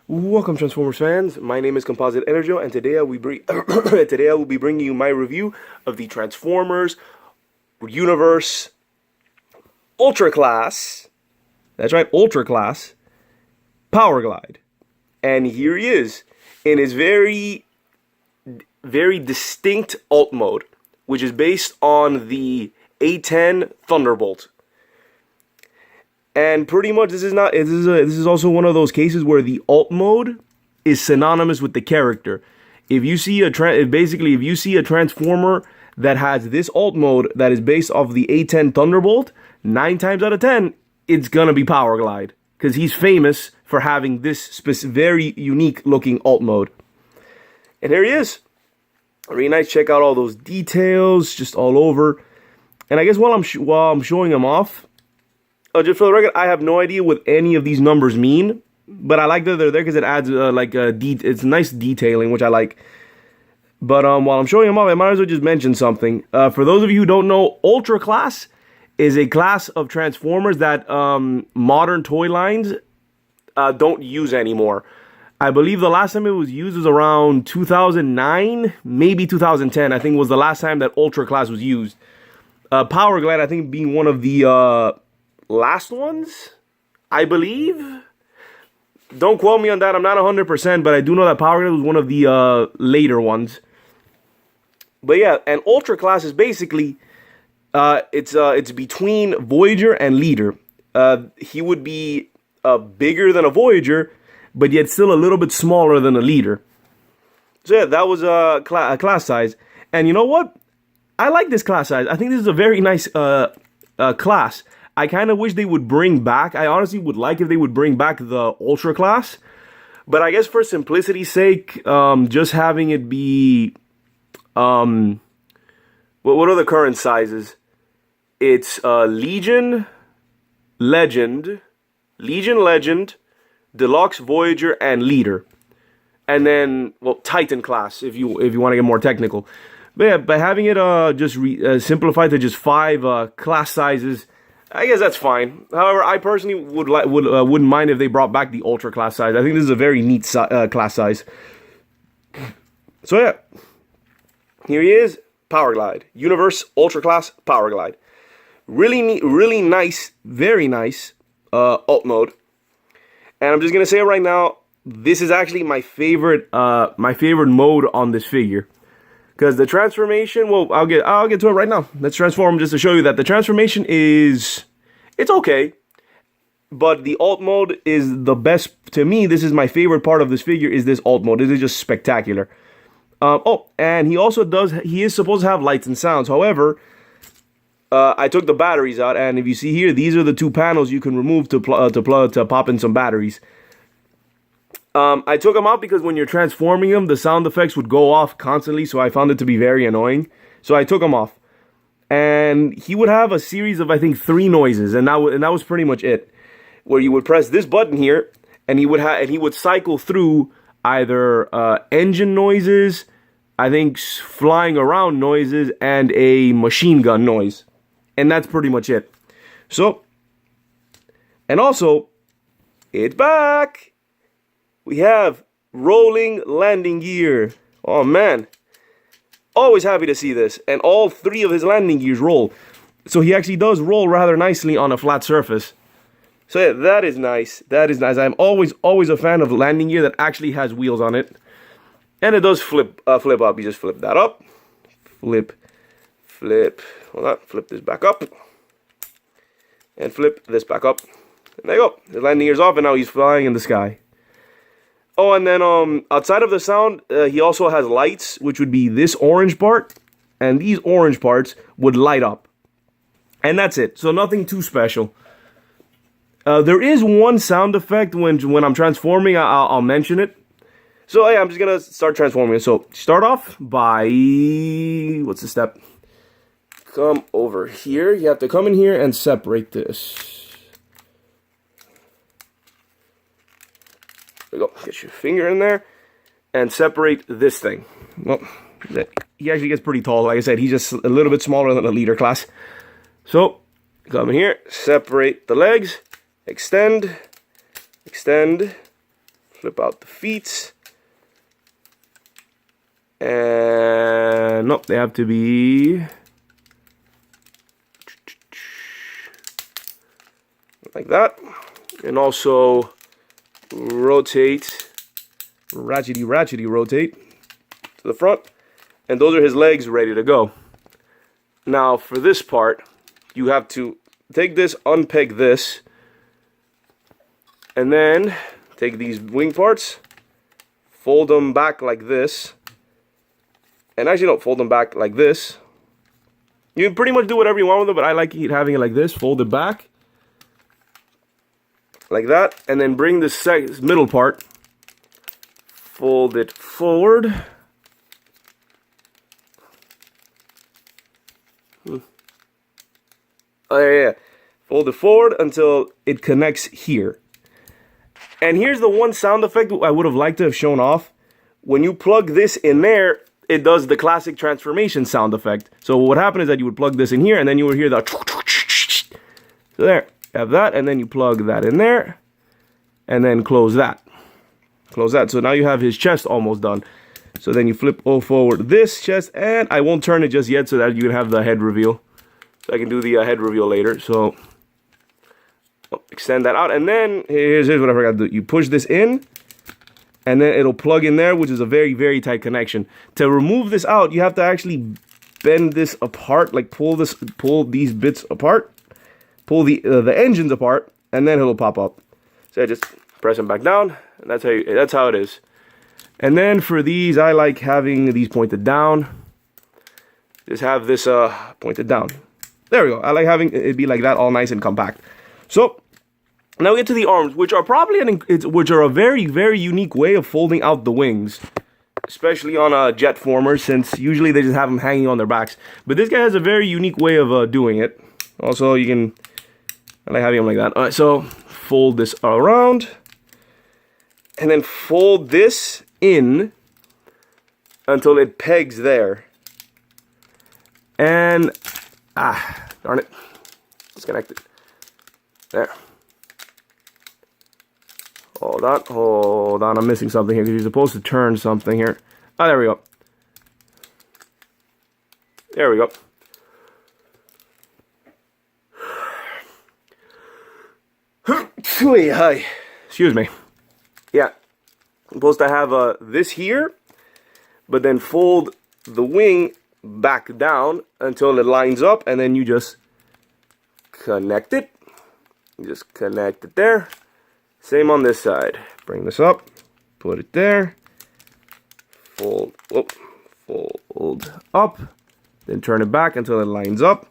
Welcome, Transformers fans. My name is Composite EnerJoe, and today today I will be bringing you my review of the Transformers Universe Ultra Class. That's right, Ultra Class Powerglide. And here he is in his very distinct alt mode, which is based on the A10 Thunderbolt. And pretty much this is also one of those cases where the alt mode is synonymous with the character. If you see if you see a Transformer that has this alt mode that is based off the A10 Thunderbolt, 9 times out of 10 it's gonna be Powerglide, because he's famous for having this very unique looking alt mode. And here he is. Really nice. Check out all those details just all over. And I guess while I'm showing him off, just for the record, I have no idea what any of these numbers mean, but I like that they're there because it adds it's nice detailing, which I like. But while I'm showing them off, I might as well just mention something. For those of you who don't know, Ultra Class is a class of Transformers that modern toy lines don't use anymore. I believe the last time it was used was around 2009, maybe 2010. I think was the last time that Ultra Class was used. Powerglide, I think, being one of the last ones, I believe. Don't quote me on that. I'm not 100%, but I do know that Powerglide was one of the later ones. But yeah, and Ultra Class is basically it's between Voyager and Leader. He would be bigger than a Voyager, but yet still a little bit smaller than a Leader. So yeah, that was a class size. And you know what? I like this class size. I think this is a very nice class. I kind of wish they would bring back, I honestly would like if they would bring back the Ultra Class. But I guess for simplicity's sake, just having it be, what are the current sizes? It's Legion, Legend, Deluxe, Voyager, and Leader. And then, well, Titan Class, if you want to get more technical. But yeah, by having it just simplified to just 5 class sizes, I guess that's fine. However, I personally wouldn't mind if they brought back the Ultra Class size. I think this is a very neat class size. So yeah, here he is, Powerglide, Universe Ultra Class Powerglide. Really neat, really nice, very nice alt mode. And I'm just gonna say it right now, this is actually my favorite mode on this figure. Because the transformation, well, I'll get to it right now. Let's transform just to show you that the transformation it's okay. But the alt mode is the best, to me, this is my favorite part of this figure, is this alt mode. It is just spectacular. Oh, and he is supposed to have lights and sounds. However, I took the batteries out, and if you see here, these are the 2 panels you can remove to pop in some batteries. I took them out because when you're transforming them, the sound effects would go off constantly, so I found it to be very annoying. So I took them off. And he would have a series of, I think, 3 noises, and that was pretty much it. Where you would press this button here, and he would cycle through either engine noises, I think flying around noises, and a machine gun noise. And that's pretty much it. So, and also, it's back! We have rolling landing gear. Oh man. Always happy to see this. And all 3 of his landing gears roll. So he actually does roll rather nicely on a flat surface. So yeah, that is nice. That is nice. I'm always a fan of landing gear that actually has wheels on it. And it does flip up. You just flip that up. Flip. Hold on. Flip this back up. And flip this back up. And there you go. The landing gear's off, and now he's flying in the sky. Oh, and then outside of the sound, he also has lights, which would be this orange part, and these orange parts would light up. And that's it. So nothing too special. There is one sound effect when I'm transforming. I'll mention it. So yeah, I'm just going to start transforming. So start off by, what's the step? Come over here. You have to come in here and separate this. Go. Get your finger in there and separate this thing. Well, he actually gets pretty tall. Like I said, he's just a little bit smaller than a Leader class. So, come in here, separate the legs, extend, flip out the feet. And nope, they have to be like that. And also rotate, ratchety rotate to the front. And those are his legs ready to go. Now for this part, you have to take this, unpeg this, and then take these wing parts, fold them back like this, and actually don't fold them back like this. You can pretty much do whatever you want with it, but I like having it like this, fold it back, like that, and then bring this middle part, fold it forward. Oh, yeah. Fold it forward until it connects here. And here's the one sound effect I would have liked to have shown off. When you plug this in there, it does the classic transformation sound effect. So what happened is that you would plug this in here, and then you would hear the... So there, you have that, and then you plug that in there, and then close that. Close that. So now you have his chest almost done. So then you flip forward this chest, and I won't turn it just yet so that you can have the head reveal. So I can do the head reveal later. So extend that out, and then here's what I forgot to do. You push this in, and then it'll plug in there, which is a very, very tight connection. To remove this out, you have to actually bend this apart, like pull these bits apart, pull the engines apart, and then it'll pop up. So I just press them back down, and that's how it is. And then for these, I like having these pointed down. Just have this pointed down. There we go. I like having it be like that, all nice and compact. So now we get to the arms, which are probably a very, very unique way of folding out the wings, especially on jet formers, since usually they just have them hanging on their backs. But this guy has a very unique way of doing it. Also, I like having them like that. All right, so fold this around, and then fold this in until it pegs there. And darn it, disconnect it. There. Hold on, I'm missing something here because you're supposed to turn something here. Oh, there we go. There we go. Excuse me. Yeah, I'm supposed to have this here, but then fold the wing back down until it lines up, and then you just connect it. You just connect it there. Same on this side. Bring this up, put it there, fold up, then turn it back until it lines up,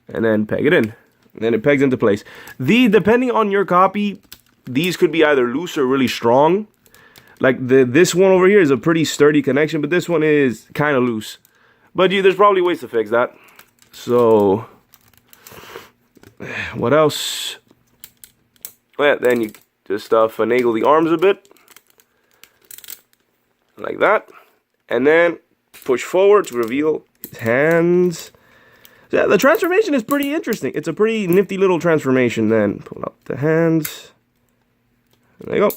and then peg it in. And then it pegs into place. Depending on your copy, these could be either loose or really strong. Like this one over here is a pretty sturdy connection, but this one is kind of loose. But there's probably ways to fix that. So, what else? Well, then you just finagle the arms a bit. Like that. And then push forward to reveal his hands. So, yeah, the transformation is pretty interesting. It's a pretty nifty little transformation. Then pull out the hands. There you go.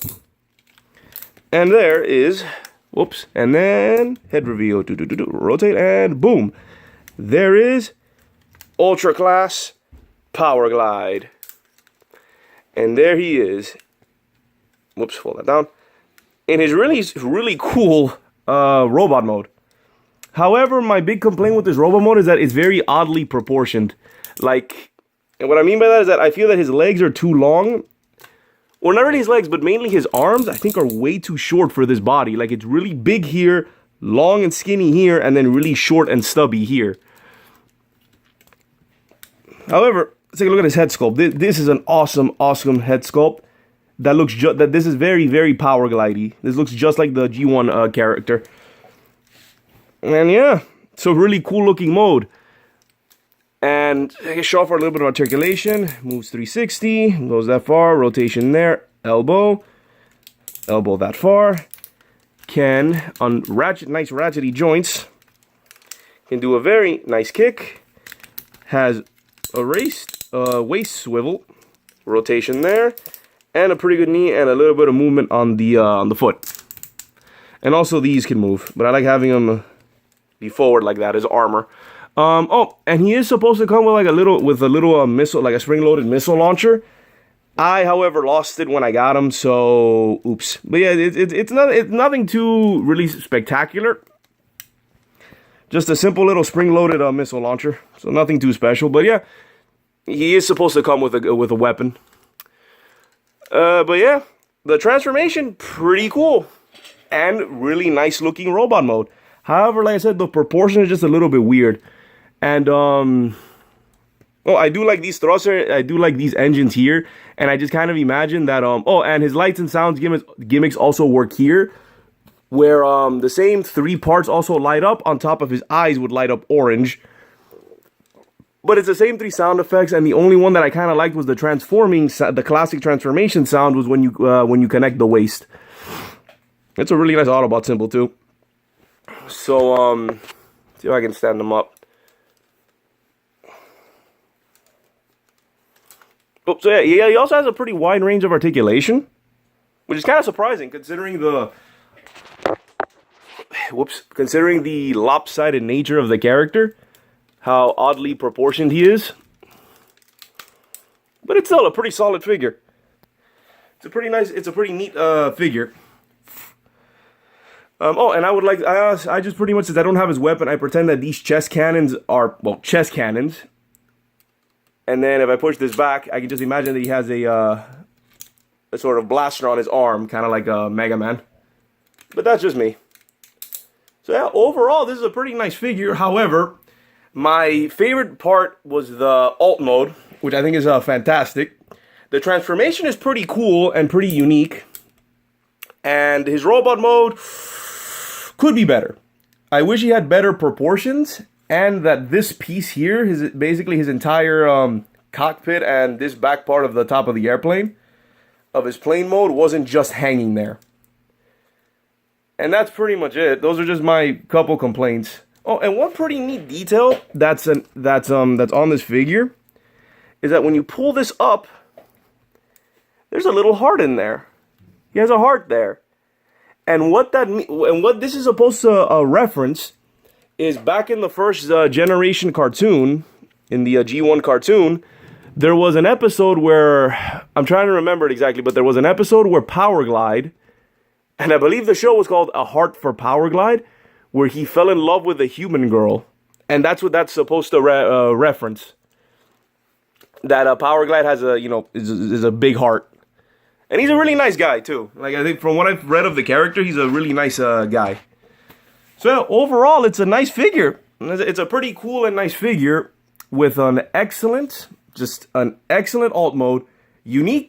And there is, whoops, and then head reveal, rotate, and boom. There is Ultra Class Powerglide. And there he is. Whoops, fold that down. In his really cool robot mode. However, my big complaint with this robot mode is that it's very oddly proportioned. Like, and what I mean by that is that I feel that his legs are too long. Or not really his legs, but mainly his arms, I think, are way too short for this body. Like, it's really big here, long and skinny here, and then really short and stubby here. However, let's take a look at his head sculpt. This is an awesome, awesome head sculpt. That looks this is very, very Powerglide-y. This looks just like the G1 character. And yeah, it's a really cool looking mode. And I can show off for a little bit of articulation. Moves 360, goes that far, rotation there, elbow that far. Can, on nice ratchety joints, can do a very nice kick. Has a waist swivel, rotation there, and a pretty good knee and a little bit of movement on the foot. And also these can move, but I like having them be forward like that as armor. Oh, and he is supposed to come with like a little missile, like a spring-loaded missile launcher. I, however, lost it when I got him, so oops. But yeah, it's nothing too really spectacular. Just a simple little spring-loaded missile launcher, so nothing too special. But yeah, he is supposed to come with a weapon. But yeah, the transformation pretty cool and really nice looking robot mode. However, like I said, the proportion is just a little bit weird. And well, I do like these thrusters. I do like these engines here, and I just kind of imagine that oh, and his lights and sounds gimmicks also work here, where the same 3 parts also light up. On top of his eyes would light up orange. But it's the same 3 sound effects, and the only one that I kind of liked was the classic transformation sound was when you connect the waist. It's a really nice Autobot symbol too. So see if I can stand them up. Oh, so yeah, he also has a pretty wide range of articulation, which is kind of surprising considering the lopsided nature of the character. How oddly proportioned he is. But it's still a pretty solid figure. It's a pretty neat figure. Oh, and I just pretty much, since I don't have his weapon, I pretend that these chest cannons are, well, chest cannons. And then if I push this back, I can just imagine that he has a sort of blaster on his arm, kind of like a Mega Man. But that's just me. So yeah, overall, this is a pretty nice figure. However, my favorite part was the alt mode, which I think is fantastic. The transformation is pretty cool and pretty unique. And his robot mode could be better. I wish he had better proportions, and that this piece here, basically his entire cockpit and this back part of the top of the airplane, of his plane mode, wasn't just hanging there. And that's pretty much it. Those are just my couple complaints. Oh, and one pretty neat detail that's on this figure is that when you pull this up, there's a little heart in there. He has a heart there. And what this is supposed to reference is back in the first generation cartoon, in the G1 cartoon, there was an episode where, I'm trying to remember it exactly, but there was an episode where Powerglide, and I believe the show was called A Heart for Powerglide, where he fell in love with a human girl. And that's what that's supposed to reference. That Powerglide has is a big heart. And he's a really nice guy too. Like, I think from what I've read of the character, he's a really nice guy. So yeah, overall, it's a nice figure. It's a pretty cool and nice figure with an excellent alt mode,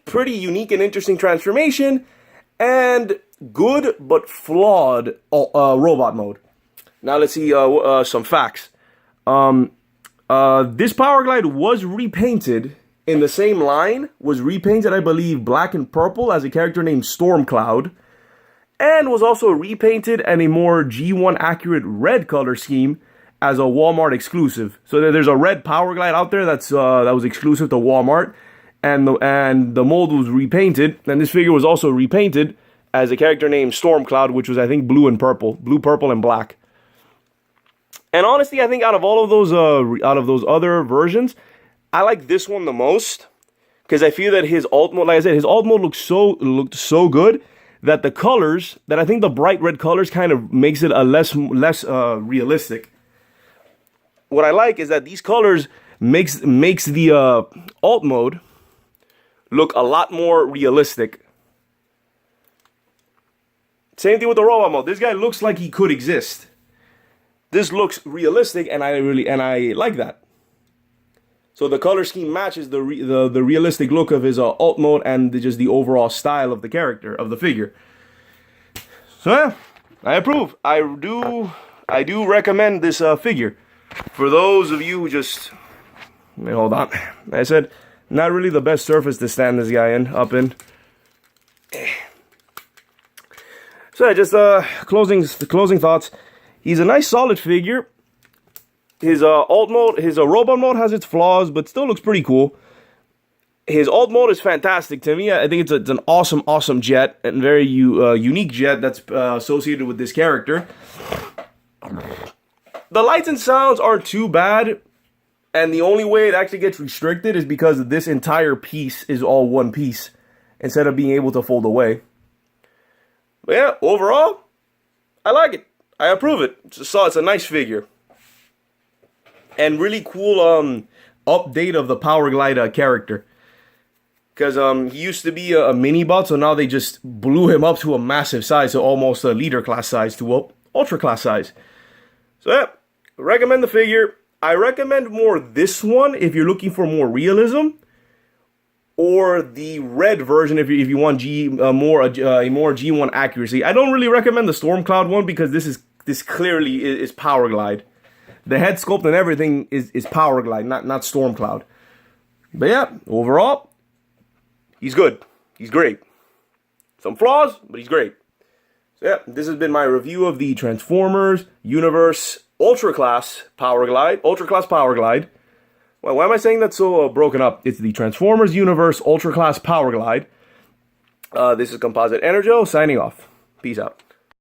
pretty unique and interesting transformation, and good but flawed robot mode. Now let's see some facts. This Powerglide was repainted in the same line, was repainted, I believe, black and purple as a character named Stormcloud, and was also repainted in a more G1 accurate red color scheme as a Walmart exclusive. So there's a red Powerglide out there that was exclusive to Walmart, and the mold was repainted, and this figure was also repainted as a character named Stormcloud, which was, I think, blue, purple, and black. And honestly, I think out of all of those other versions, I like this one the most, because I feel that his alt mode, like I said, his alt mode looked so good that the colors, that I think the bright red colors kind of makes it a less realistic. What I like is that these colors makes the alt mode look a lot more realistic. Same thing with the robot mode. This guy looks like he could exist. This looks realistic, and I like that. So the color scheme matches the realistic look of his alt mode and just the overall style of the character, of the figure. So yeah, I approve. I do recommend this figure. For those of you who just, hold on. I said, not really the best surface to stand this guy up in. So yeah, just closing thoughts. He's a nice solid figure. His alt mode, his robot mode has its flaws, but still looks pretty cool. His alt mode is fantastic to me. I think it's an awesome jet, and very unique jet that's associated with this character. The lights and sounds aren't too bad, and the only way it actually gets restricted is because this entire piece is all one piece, instead of being able to fold away. But yeah, overall, I like it. I approve it. It's a nice figure. And really cool update of the Powerglide character. Because he used to be a mini-bot, so now they just blew him up to a massive size, so almost a leader class size to ultra class size. So yeah, recommend the figure. I recommend more this one if you're looking for more realism, or the red version if you want more G1 accuracy. I don't really recommend the Stormcloud one because this clearly is Powerglide. The head sculpt and everything is Powerglide, not Stormcloud. But yeah, overall, he's good. He's great. Some flaws, but he's great. So yeah, this has been my review of the Transformers Universe Ultra Class Powerglide. Well, why am I saying that so broken up? It's the Transformers Universe Ultra Class Powerglide. This is Composite EnerJoe signing off. Peace out.